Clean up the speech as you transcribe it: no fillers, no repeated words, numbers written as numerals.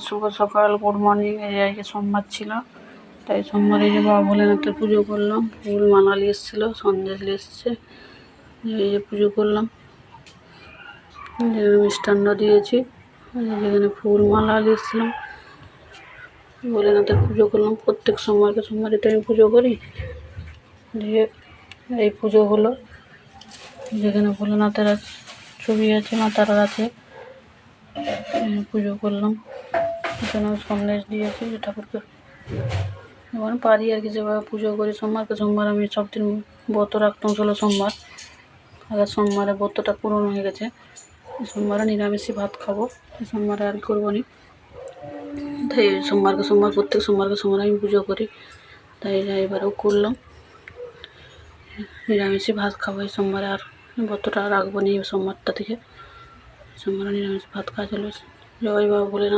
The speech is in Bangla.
শুভ সকাল, গুড মর্নিং। এই যে সোমবার ছিল, তাই সোমবারে যে বাবা ভোলেনাথের পুজো করলাম। ফুল মালা নিয়ে এসেছিলো, সন্দেশ নিয়ে এসছে, এই যে পুজো করলাম। মিষ্টান্ন দিয়েছি, যেখানে ফুল মালা নিয়ে এসেছিলাম, ভোলেনাথের পুজো করলাম। প্রত্যেক সোমবারে তো আমি পুজো করি। দিয়ে এই পুজো হলো, যেখানে ভোলেনাথের ছবি আছে, মাতারার আছে, পুজো করলাম। এখানে সন্দেশ দিয়েছি যে ঠাকুরকে এবার পারি আর কি, যেভাবে পুজো করি। সোমবার আমি সব দিন ব্রত রাখতাম, 16 সোমবার। আগের সোমবারে ব্রতটা পূরণ হয়ে গেছে। সোমবারে নিরামিষই ভাত খাবো, সোমবারে আর করবো নি। তাই প্রত্যেক সোমবার আমি পুজো করি, তাই এবারেও করলাম। নিরামিষই ভাত খাবো এই সোমবারে, আর ব্রতটা রাখবো নি সোমবারটা থেকে। সোমবারে নিরামিষ ভাত খাওয়া চলে। জয় বাবা ভোলেনাথ।